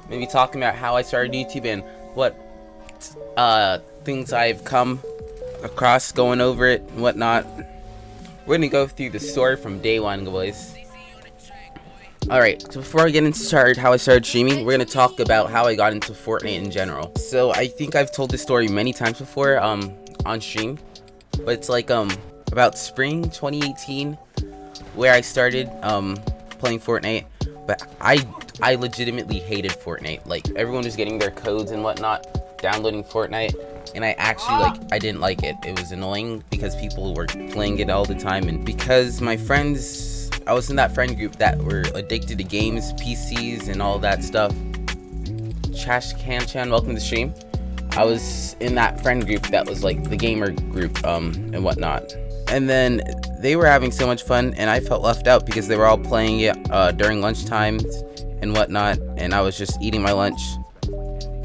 maybe talking about how I started YouTube and what things I've come across going over it and whatnot. We're gonna go through the story from day one, boys. Alright, so before I get into how I started streaming, we're gonna talk about how I got into Fortnite in general. So I think I've told this story many times before on stream, but it's like about spring 2018 where I started playing Fortnite. But I legitimately hated Fortnite. Like, everyone was getting their codes and whatnot, downloading Fortnite, and I actually I didn't like it. It was annoying because people were playing it all the time, and because my friends, I was in that friend group that were addicted to games, PCs, and all that stuff. Trash Can Chan, welcome to the stream. I was in that friend group that was like the gamer group and whatnot. And then they were having so much fun, and I felt left out because they were all playing it during lunchtime and whatnot, and I was just eating my lunch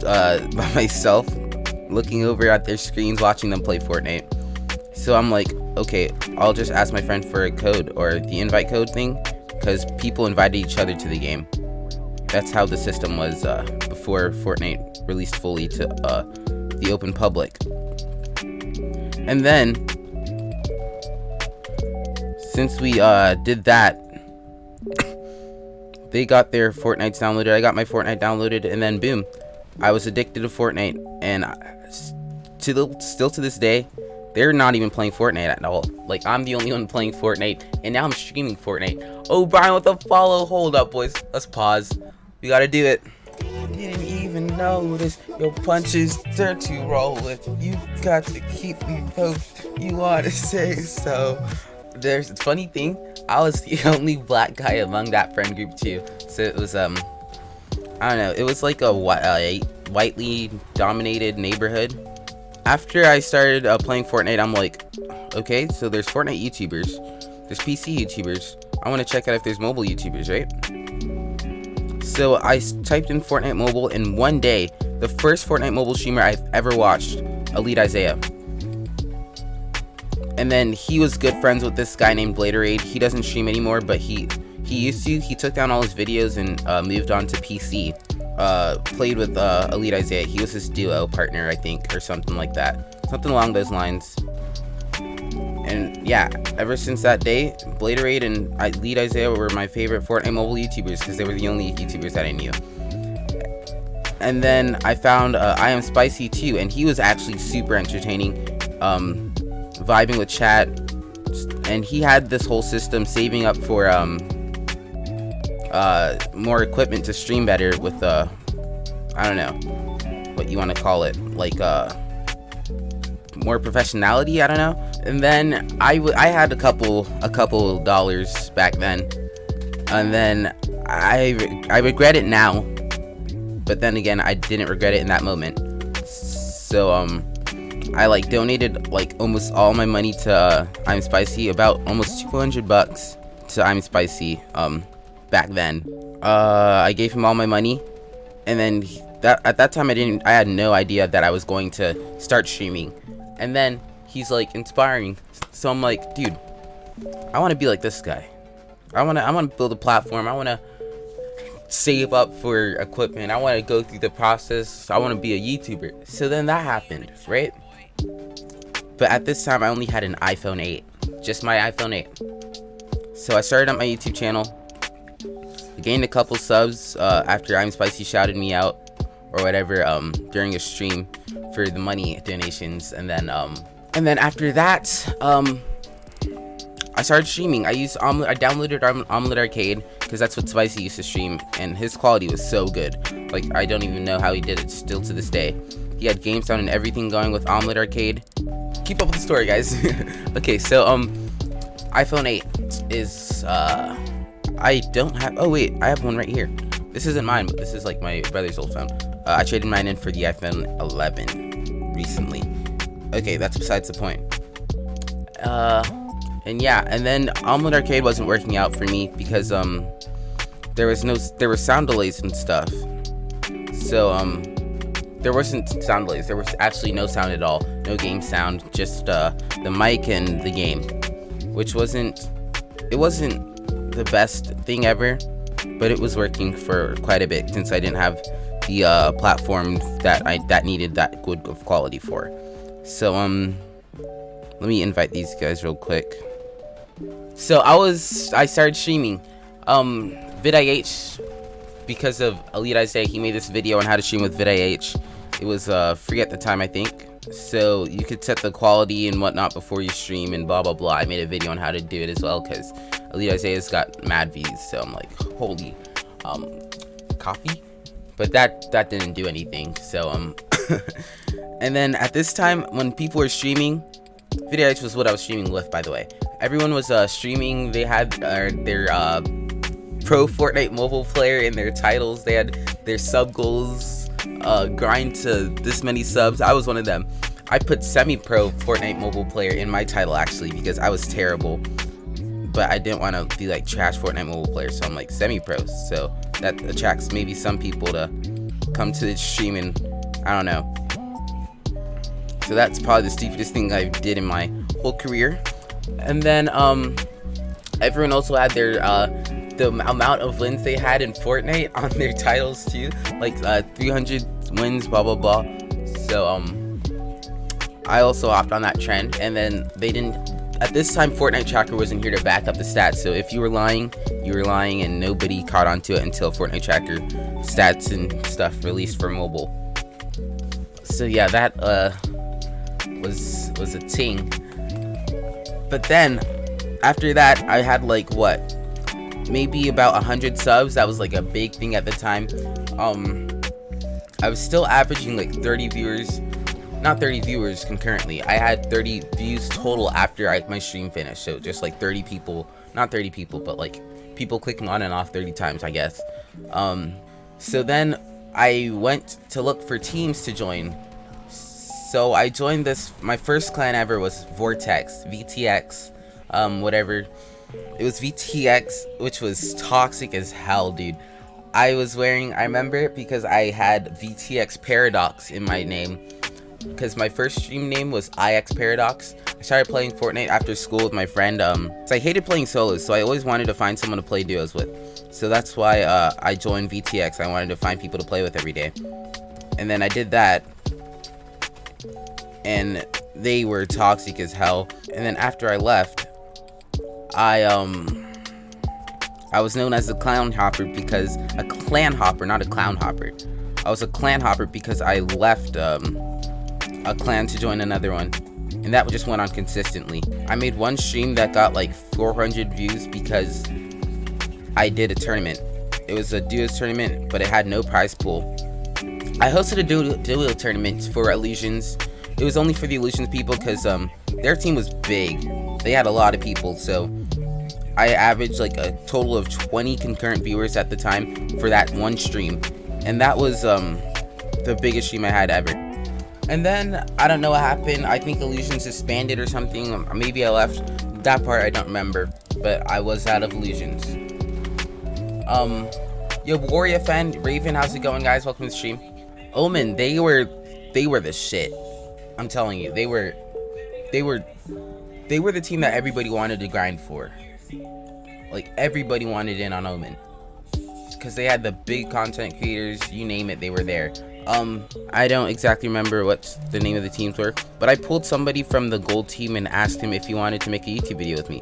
by myself, looking over at their screens, watching them play Fortnite. So I'm like, okay, I'll just ask my friend for a code or the invite code thing, because people invited each other to the game. That's how the system was before Fortnite released fully to the open public. And then, since we did that, they got their Fortnites downloaded, I got my Fortnite downloaded, and then boom, I was addicted to Fortnite. And still to this day, they're not even playing Fortnite at all. Like, I'm the only one playing Fortnite, and now I'm streaming Fortnite. Oh, Brian with the follow. Hold up, boys. Let's pause. We gotta do it. Didn't even notice your punches start to roll with. You got to keep me posted. You wanna say so? There's a funny thing. I was the only black guy among that friend group too. So it was I don't know. It was like a whitely dominated neighborhood. After I started playing Fortnite, I'm like, okay, so there's Fortnite YouTubers, there's PC YouTubers. I want to check out if there's mobile YouTubers, right? So I typed in Fortnite mobile, and one day, the first Fortnite mobile streamer I've ever watched, Elite Isaiah. And then he was good friends with this guy named Bladerade. He doesn't stream anymore, but he used to. He took down all his videos and moved on to PC. Played with Elite Isaiah. He was his duo partner, I think, or something like that. Something along those lines. And yeah, ever since that day, Bladerade and Elite Isaiah were my favorite Fortnite mobile YouTubers because they were the only YouTubers that I knew. And then I found I Am Spicy too, and he was actually super entertaining, vibing with chat, and he had this whole system saving up for more equipment to stream better with I don't know what you want to call it, like more professionality, I don't know. And then I had a couple dollars back then, and then I regret it now, but then again I didn't regret it in that moment. So I like donated like almost all my money to I'm Spicy, about almost $200 to I'm Spicy back then. I gave him all my money, and then at that time I had no idea that I was going to start streaming. And then he's like inspiring, so I'm like, dude, I want to be like this guy. I want to build a platform. I want to save up for equipment. I want to go through the process. I want to be a YouTuber. So then that happened, right? But at this time I only had an iPhone 8, just my iPhone 8. So I started up my YouTube channel. I gained a couple subs after I'm Spicy shouted me out or whatever during a stream for the money donations, and then after that I started streaming. I downloaded Omelette Arcade because that's what Spicy used to stream, and his quality was so good. Like, I don't even know how he did it still to this day. He had game sound and everything going with Omelette Arcade. Keep up with the story, guys. Okay, so iPhone 8 is I don't have, oh wait, I have one right here. This isn't mine, but this is like my brother's old phone. I traded mine in for the iPhone 11 recently. Okay, that's besides the point. And yeah, and then Omelette Arcade wasn't working out for me because there were sound delays and stuff. So there wasn't sound delays. There was actually no sound at all. No game sound, just the mic and the game, which wasn't the best thing ever, but it was working for quite a bit since I didn't have the platform that needed that good of quality for. So let me invite these guys real quick. So I started streaming VidIH because of Elite Isaiah. He made this video on how to stream with VidIH. It was free at the time, I think. So you could set the quality and whatnot before you stream and blah blah blah. I made a video on how to do it as well because Elite Isaiah's got mad views. So I'm like, holy, copy. But that didn't do anything. So and then at this time when people were streaming, VidIH was what I was streaming with, by the way. Everyone was streaming. They had their pro Fortnite mobile player in their titles. They had their sub goals, grind to this many subs. I was one of them. I put semi-pro Fortnite mobile player in my title actually because I was terrible, but I didn't want to be like trash Fortnite mobile player, so I'm like semi-pro. So that attracts maybe some people to come to the stream, and I don't know. So that's probably the stupidest thing I did in my whole career. And then everyone also had their the amount of wins they had in Fortnite on their titles too, like 300 wins, blah blah blah. So I also hopped on that trend, and then they didn't. At this time, Fortnite Tracker wasn't here to back up the stats. So if you were lying, and nobody caught on to it until Fortnite Tracker stats and stuff released for mobile. So yeah, that was a thing. But then after that, I had like what, maybe about 100 subs. That was like a big thing at the time. I was still averaging like 30 viewers. Not 30 viewers concurrently. I had 30 views total after my stream finished. So just like 30 people, not 30 people, but like people clicking on and off 30 times, I guess. So then I went to look for teams to join. So I joined this, my first clan ever was Vortex, VTX, whatever. It was VTX, which was toxic as hell, dude. I remember it because I had VTX Paradox in my name. Because my first stream name was IX Paradox. I started playing Fortnite after school with my friend. So I hated playing solos, so I always wanted to find someone to play duos with. So that's why I joined VTX. I wanted to find people to play with every day. And then I did that. And they were toxic as hell. And then after I left, I was known as the Clown Hopper because a clan hopper, not a clown hopper. I was a clan hopper because I left a clan to join another one, and that just went on consistently. I made one stream that got like 400 views because I did a tournament. It was a duos tournament, but it had no prize pool. I hosted a duo tournament for Illusions. It was only for the Illusions people because their team was big. They had a lot of people, so I averaged like a total of 20 concurrent viewers at the time for that one stream, and that was the biggest stream I had ever. And then I don't know what happened. I think Illusions disbanded or something. Maybe I left. That part I don't remember, but I was out of Illusions. Yo, Warrior fan Raven, how's it going, guys? Welcome to the stream. Omen, they were the shit. I'm telling you, they were the team that everybody wanted to grind for. Like everybody wanted in on Omen because they had the big content creators. You name it, they were there. I don't exactly remember what the name of the teams were, but I pulled somebody from the gold team and asked him if he wanted to make a YouTube video with me.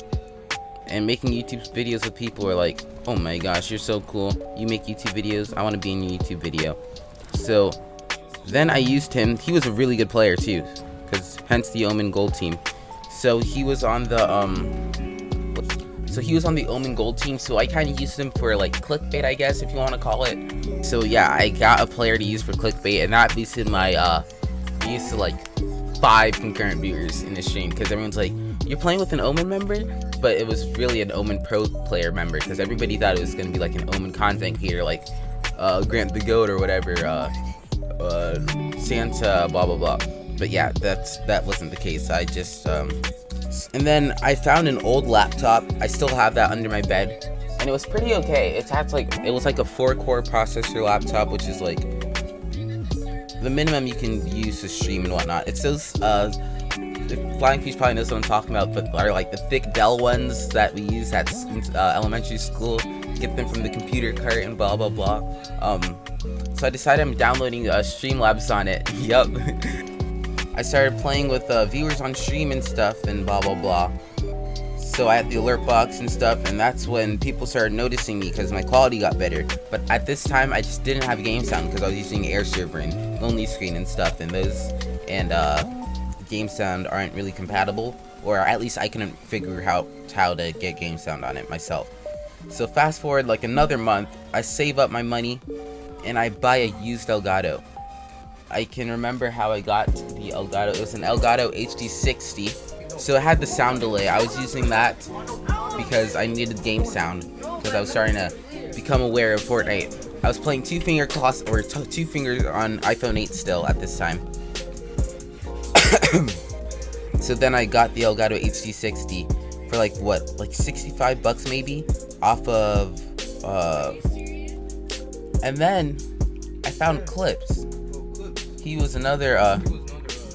And making YouTube videos with people are like, oh my gosh, you're so cool. You make YouTube videos, I want to be in your YouTube video. So then I used him. He was a really good player too, because hence the Omen gold team. So he was on the Omen gold team, so I kind of used him for like clickbait, I guess, if you want to call it. So yeah, I got a player to use for clickbait, and that boosted my used to like 5 concurrent viewers in the stream, because everyone's like, you're playing with an Omen member? But it was really an Omen Pro player member, because everybody thought it was going to be like an Omen content creator, like Grant the Goat or whatever, Santa, blah blah blah. But yeah, that wasn't the case. I just and then I found an old laptop. I still have that under my bed, and it was pretty okay. It was like a 4-core processor laptop, which is like the minimum you can use to stream and whatnot. It's those Flying Fish probably knows what I'm talking about, but are like the thick Dell ones that we use at elementary school. get them from the computer cart and blah blah blah. So I decided I'm downloading Streamlabs on it. Yup. I started playing with viewers on stream and stuff and blah blah blah. So I had the alert box and stuff, and that's when people started noticing me because my quality got better. But at this time, I just didn't have game sound because I was using Air Server and Lonely Screen and stuff, and those and game sound aren't really compatible, or at least I couldn't figure out how to get game sound on it myself. So fast forward like another month, I save up my money and I buy a used Elgato. I can remember how I got the Elgato. It was an Elgato HD60. So it had the sound delay. I was using that because I needed game sound because I was starting to become aware of Fortnite. I was playing two fingers on iPhone 8 still at this time. So then I got the Elgato HD60 for like what, like $65 maybe off of and then I found Clips. He was another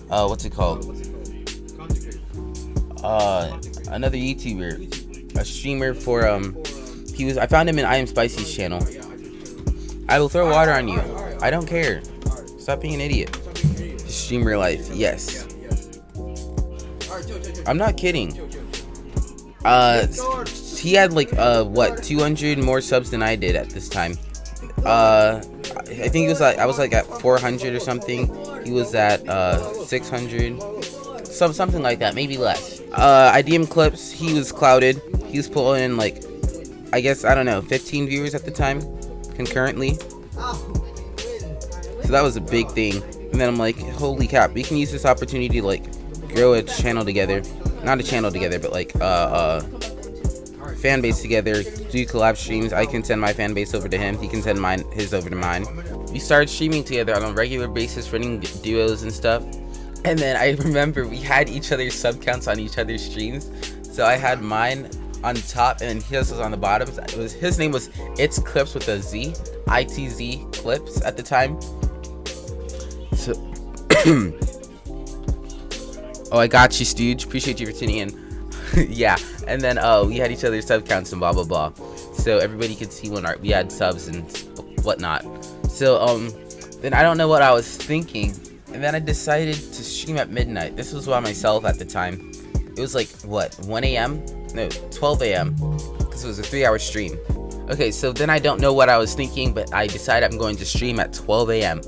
what's it called? Another YouTuber, a streamer for I found him in I Am Spicy's channel. I will throw water on you. I don't care. Stop being an idiot. Streamer life, yes. I'm not kidding. He had like what, 200 more subs than I did at this time. I think it was like I was like at 400 or something. He was at 600, something like that, maybe less. I DM'd Clips. He was clouded. He was pulling in like, I guess, I don't know, 15 viewers at the time concurrently. So that was a big thing. And then I'm like, holy crap, we can use this opportunity to like grow a channel together. Not a channel together, but like fan base together, do collab streams. I can send my fan base over to him, he can send his over to mine. We started streaming together on a regular basis, running duos and stuff. And then I remember we had each other's sub counts on each other's streams. So I had mine on top and his was on the bottom. His name was It's Clips with a Z, ITZ Clips at the time. So oh, I got you, Stooge. Appreciate you for tuning in. Yeah, and then we had each other's sub counts and blah blah blah, so everybody could see when we had subs and whatnot. So then I don't know what I was thinking, and then I decided to stream at midnight. This was by myself at the time. It was like what, 1 a.m. No, 12 a.m. because it was a 3-hour stream. Okay, so then I don't know what I was thinking, but I decided I'm going to stream at 12 a.m.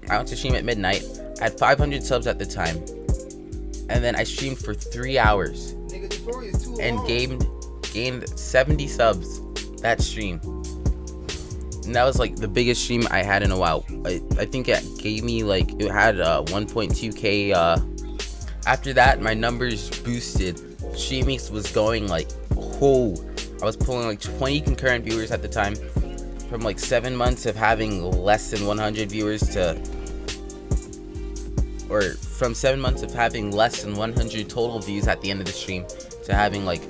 I went to stream at midnight. I had 500 subs at the time, and then I streamed for 3 hours and gained 70 subs that stream. And that was like the biggest stream I had in a while. I think it gave me like, it had 1.2k. After that, my numbers boosted. Streaming was going like, oh, I was pulling like 20 concurrent viewers at the time, from like 7 months of having less than 100 viewers to, or from 7 months of having less than 100 total views at the end of the stream to having like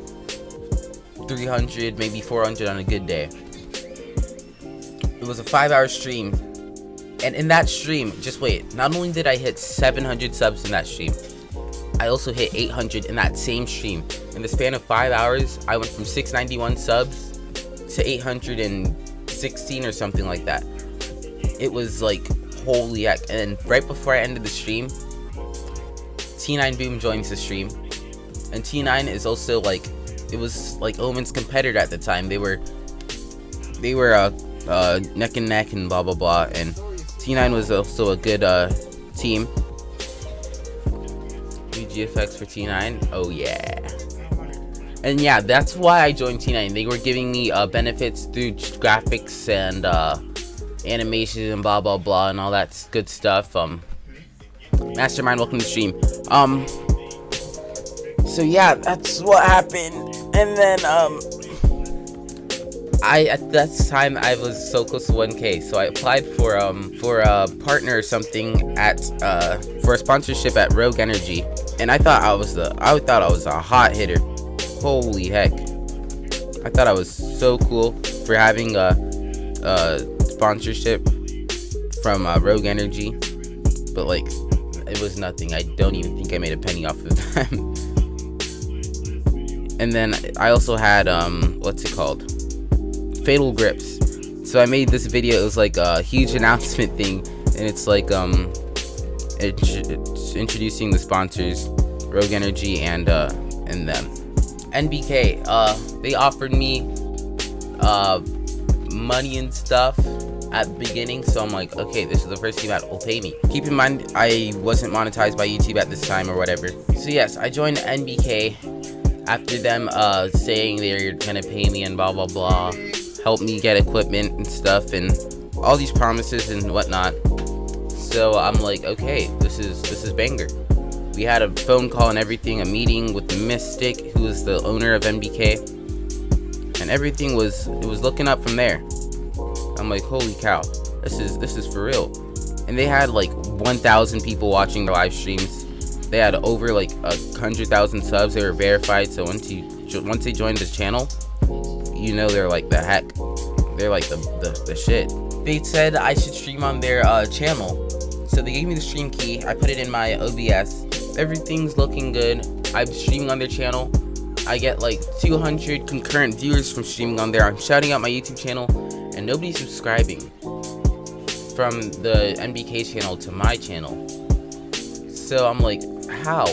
300, maybe 400 on a good day. It was a 5-hour stream, and in that stream, just wait, not only did I hit 700 subs in that stream, I also hit 800 in that same stream. In the span of 5 hours, I went from 691 subs to 816 or something like that. It was like, holy heck. And right before I ended the stream, T9 Boom joins the stream. And T9 is also like, it was like Omen's competitor at the time. They were neck and neck and blah blah blah, and T9 was also a good team. VGFX for T9, oh yeah. And yeah, that's why I joined T9. They were giving me benefits through graphics and animation and blah blah blah and all that good stuff. Mastermind, welcome to the stream. So yeah, that's what happened. And then at that time I was so close to 1K, so I applied for a partner or something at for a sponsorship at Rogue Energy, and I thought I was a hot hitter. Holy heck, I thought I was so cool for having a sponsorship from Rogue Energy, but like it was nothing. I don't even think I made a penny off of them. And then I also had what's it called, Fatal Grips. So I made this video. It was like a huge announcement thing, and it's like it's introducing the sponsors, Rogue Energy and them. NBK, they offered me money and stuff at the beginning, so I'm like, okay, this is the first team that will pay me. Keep in mind, I wasn't monetized by YouTube at this time or whatever. So yes, I joined NBK after them saying they're gonna pay me and blah blah blah, help me get equipment and stuff and all these promises and whatnot. So I'm like, okay, this is banger. We had a phone call and everything, a meeting with Mystic, who is the owner of NBK, and everything was looking up from there. I'm like, holy cow, this is for real. And they had like 1,000 people watching their live streams. They had over like 100,000 subs. They were verified. So once they joined the channel, you know they're like the heck. They're like the shit. They said I should stream on their channel. So they gave me the stream key. I put it in my OBS. Everything's looking good. I'm streaming on their channel. I get like 200 concurrent viewers from streaming on there. I'm shouting out my YouTube channel, and nobody's subscribing from the NBK channel to my channel. So I'm like, how?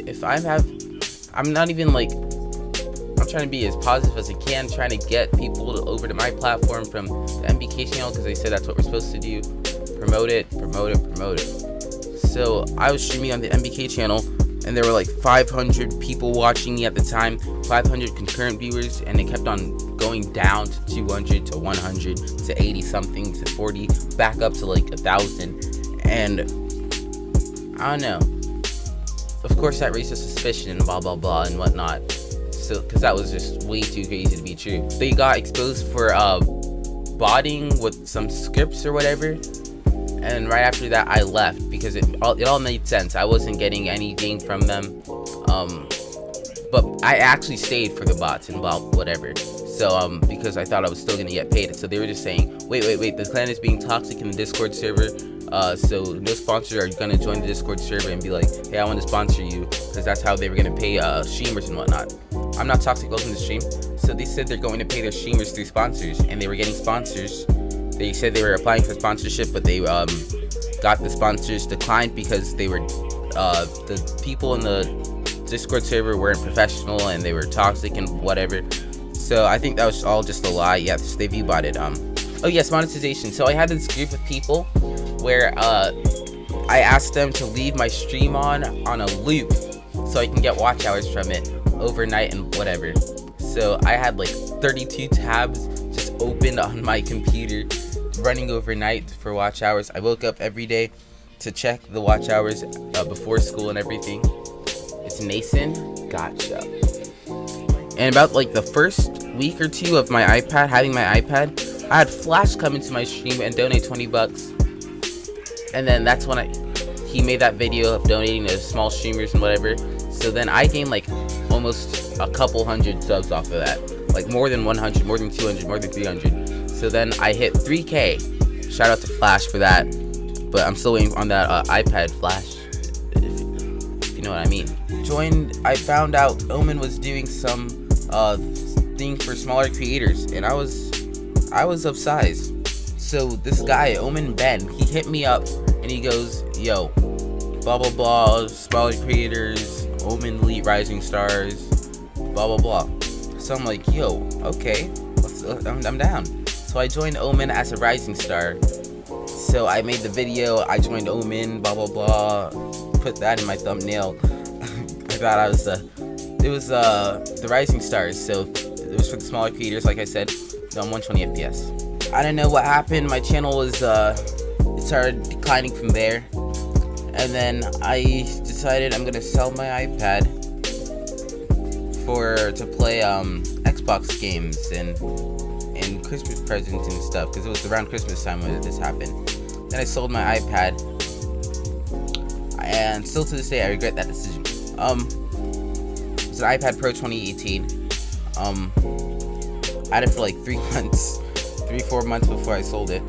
If I'm not even like, I'm trying to be as positive as I can, trying to get people over to my platform from the NBK channel, because they said that's what we're supposed to do. Promote it. So I was streaming on the NBK channel, and there were like 500 people watching me at the time, 500 concurrent viewers, and it kept on going down to 200 to 100 to 80 something to 40, back up to like 1,000. And I don't know, of course that raised a suspicion and blah blah blah and whatnot, so because that was just way too crazy to be true. They got exposed for botting with some scripts or whatever, and right after that I left because it all made sense. I wasn't getting anything from them, but I actually stayed for the bots and blah whatever. So because I thought I was still gonna get paid. So they were just saying, wait, the clan is being toxic in the Discord server, so no sponsors are gonna join the Discord server and be like, hey, I want to sponsor you, because that's how they were gonna pay streamers and whatnot. I'm not toxic, welcome to stream. So they said they're going to pay their streamers through sponsors, and they were getting sponsors. They said they were applying for sponsorship, but they got the sponsors declined because they were the people in the Discord server weren't professional and they were toxic and whatever. So I think that was all just a lie. Yes, they viewbot it. Oh yes, monetization. So I had this group of people where I asked them to leave my stream on a loop so I can get watch hours from it overnight and whatever. So I had like 32 tabs just opened on my computer running overnight for watch hours. I woke up every day to check the watch hours before school and everything. It's Nason. Gotcha. And about like the first week or two of my iPad, having my iPad, I had Flash come into my stream and donate $20. And then that's when he made that video of donating to small streamers and whatever. So then I gained like almost a couple hundred subs off of that. Like more than 100, more than 200, more than 300. So then I hit 3K. Shout out to Flash for that. But I'm still waiting on that iPad Flash, if you know what I mean. I found out Omen was doing some thing for smaller creators, and I was upsized. So this guy, Omen Ben, he hit me up and he goes, yo, blah blah blah, smaller creators, Omen Elite Rising Stars, blah blah blah. So I'm like, yo, okay, I'm down. So I joined Omen as a Rising Star. So I made the video, I joined Omen, blah blah blah, put that in my thumbnail. I thought it was the Rising Stars, so it was for the smaller creators, like I said, on 120 FPS. I don't know what happened, my channel was, it started declining from there, and then I decided I'm gonna sell my iPad to play Xbox games and Christmas presents and stuff, because it was around Christmas time when this happened. Then I sold my iPad, and still to this day I regret that decision. It's an iPad Pro 2018. I had it for like 3-4 months before I sold it.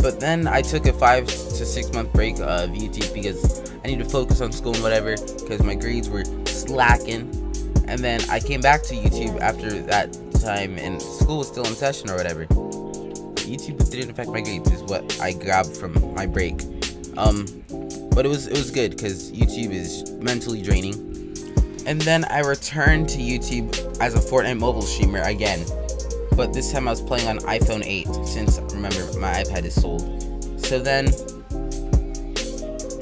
But then I took a 5 to 6 month break of YouTube because I needed to focus on school and whatever, because my grades were slacking. And then I came back to YouTube after that time, and school was still in session or whatever. YouTube didn't affect my grades, is what I grabbed from my break. But it was good because YouTube is mentally draining. And then I returned to YouTube as a Fortnite mobile streamer again, but this time I was playing on iPhone 8 since, remember, my iPad is sold. So then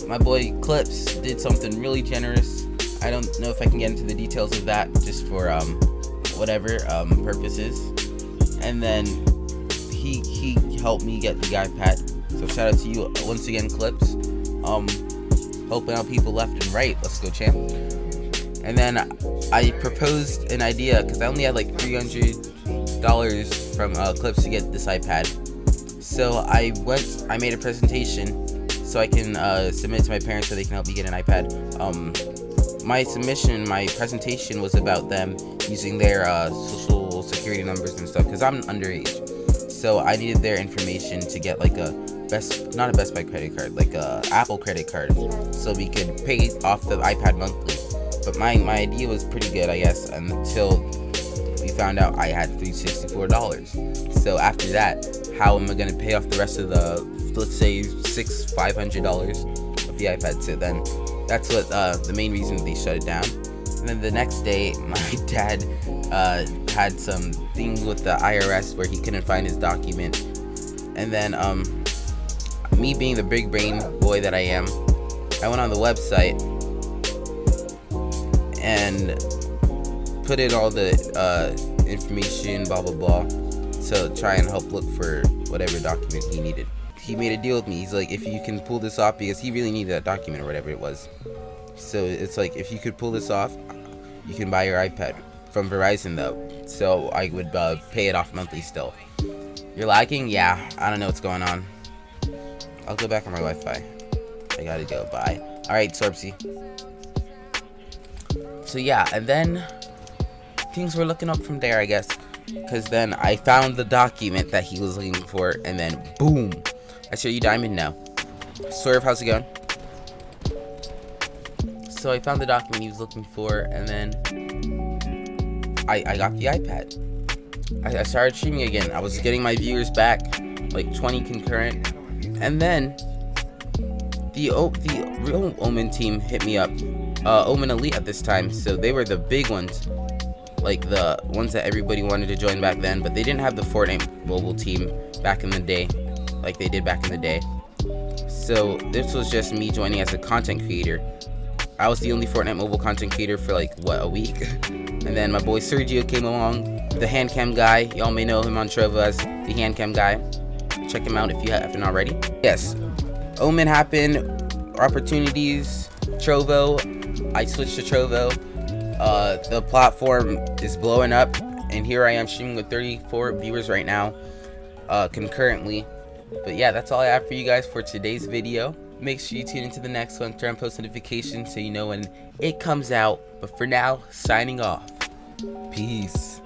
my boy Clips did something really generous. I don't know if I can get into the details of that, just for whatever purposes. And then he helped me get the iPad. So shout out to you once again, Clips. Helping out people left and right. Let's go, champ. And then I proposed an idea because I only had like $300 from Clips to get this iPad. So I made a presentation so I can submit it to my parents so they can help me get an iPad. My presentation was about them using their social security numbers and stuff because I'm underage. So I needed their information to get like not a Best Buy credit card, like a Apple credit card, so we could pay off the iPad monthly. But my idea was pretty good, I guess, until we found out I had $364. So after that, how am I gonna pay off the rest of the, let's say, $500 of the iPad? So then that's what the main reason they shut it down. And then the next day, my dad had some thing with the IRS where he couldn't find his document. And then me being the big brain boy that I am, I went on the website and put in all the information, blah blah blah, to try and help look for whatever document he needed. He made a deal with me. He's like, if you can pull this off, because he really needed that document or whatever it was. So it's like, if you could pull this off, you can buy your iPad from Verizon though. So I would pay it off monthly still. You're lagging? Yeah, I don't know what's going on. I'll go back on my Wi-Fi. I gotta go. Bye. Alright, Sorpsy. So yeah, and then things were looking up from there, I guess. Because then I found the document that he was looking for, and then boom. I show you Diamond now. Swerve, how's it going? So I found the document he was looking for, and then I got the iPad. I started streaming again. I was getting my viewers back, like 20 concurrent. And then the real Omen team hit me up. Omen Elite at this time, so they were the big ones, like the ones that everybody wanted to join back then, but they didn't have the Fortnite mobile team back in the day, like they did back in the day. So this was just me joining as a content creator. I was the only Fortnite mobile content creator for like, what, a week? And then my boy Sergio came along, the hand cam guy. Y'all may know him on Trovo as the hand cam guy. Check him out if you haven't already. Yes, Omen happened, opportunities, Trovo. I switched to Trovo. The platform is blowing up, and here I am streaming with 34 viewers right now, concurrently. But yeah, that's all I have for you guys for today's video. Make sure you tune into the next one, turn on post notifications so you know when it comes out. But for now, signing off. Peace.